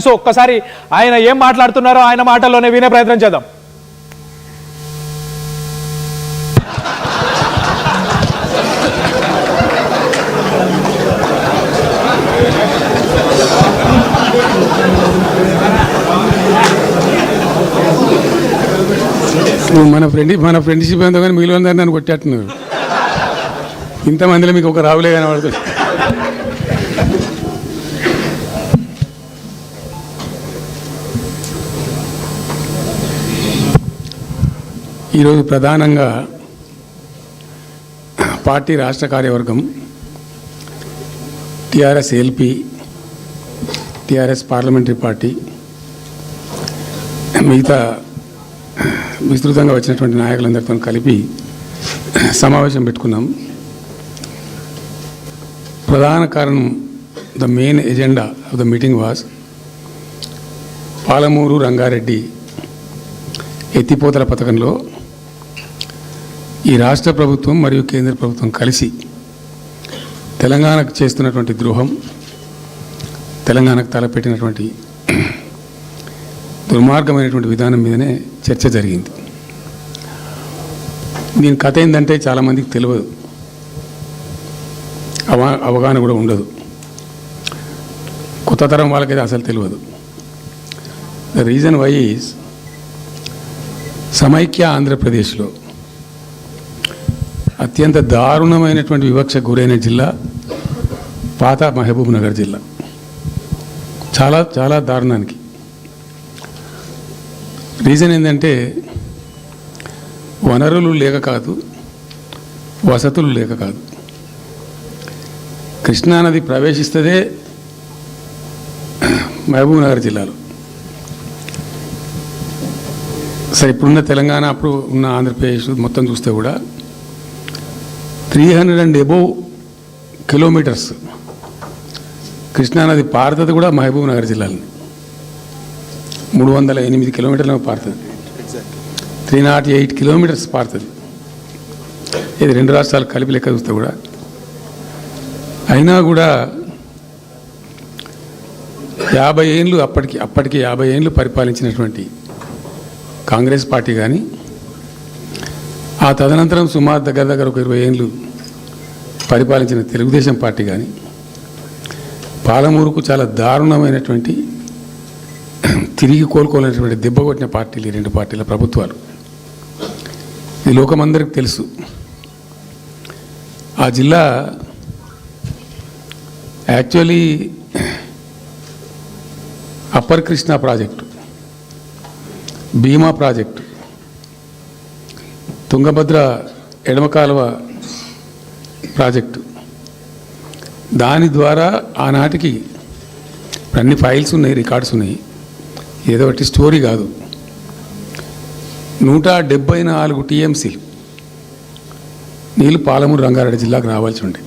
So ఒక్కసారి ఆయన ఏం మాట్లాడుతున్నారో ఆయన మాటల్లోనే వినే ప్రయత్నం చేద్దాం. మన ఫ్రెండ్షిప్ ఎంతో కానీ మిగిలిన నన్ను కొట్టేట్టున్నారు. ఇంతమందిలో మీకు ఒక రావులే కనబడుతుంది. ఈరోజు ప్రధానంగా పార్టీ రాష్ట్ర కార్యవర్గం, TRS LP, TRS parliamentary party, మిగతా విస్తృతంగా వచ్చినటువంటి నాయకులందరితో కలిపి సమావేశం పెట్టుకున్నాం. ప్రధాన కారణం, the main agenda of the meeting was Palamuru Rangareddy ఎత్తిపోతల పథకంలో ఈ రాష్ట్ర ప్రభుత్వం మరియు కేంద్ర ప్రభుత్వం కలిసి తెలంగాణకు చేస్తున్నటువంటి ద్రోహం, తెలంగాణకు తలపెట్టినటువంటి దుర్మార్గమైనటువంటి విధానం మీదనే చర్చ జరిగింది. దీని కథ ఏంటంటే చాలామందికి తెలియదు, అవగాహన కూడా ఉండదు. కొత్త తరం వాళ్ళకైతే అసలు తెలియదు. ద రీజన్ వై ఈజ్ సమైక్య ఆంధ్రప్రదేశ్లో అత్యంత దారుణమైనటువంటి వివక్ష గురైన జిల్లా పాత మహబూబ్ నగర్ జిల్లా. చాలా చాలా దారుణానికి. రీజన్ ఏంటంటే వనరులు లేక కాదు, వసతులు లేక కాదు. కృష్ణానది ప్రవేశిస్తదే మహబూబ్ నగర్ జిల్లాలో. సరే, ఇప్పుడున్న తెలంగాణ, అప్పుడు ఉన్న ఆంధ్రప్రదేశ్ మొత్తం చూస్తే కూడా 300 and above కిలోమీటర్స్ కృష్ణానది పారుతుంది కూడా మహబూబ్ నగర్ జిల్లాలో. 308 కిలోమీటర్లు పారుతుంది, 308 కిలోమీటర్స్ పారుతుంది. ఇది రెండు రాష్ట్రాలు కలిపి లెక్క చూస్తే కూడా. అయినా కూడా 50 ఏళ్ళు అప్పటికి 50 ఏళ్ళు పరిపాలించినటువంటి కాంగ్రెస్ పార్టీ కానీ, ఆ తదనంతరం సుమారు దగ్గర ఒక 20 ఏళ్ళు పరిపాలించిన తెలుగుదేశం పార్టీ కానీ, పాలమూరుకు చాలా దారుణమైనటువంటి తిరిగి కోలుకోలేనటువంటి దెబ్బ కొట్టిన పార్టీలు ఈ రెండు పార్టీల ప్రభుత్వాలు. ఇది లోకమందరికి తెలుసు. ఆ జిల్లా యాక్చువల్లీ అప్పర్ కృష్ణా ప్రాజెక్టు, భీమా ప్రాజెక్టు, తుంగభద్ర ఎడమ కాలువ ప్రాజెక్టు, దాని ద్వారా ఆనాటికి అన్ని ఫైల్స్ ఉన్నాయి, రికార్డ్స్ ఉన్నాయి, ఏదో ఒకటి స్టోరీ కాదు. 174 టీఎంసీలు నీళ్ళు పాలమూరు రంగారెడ్డి జిల్లాకు రావాల్సి ఉండే.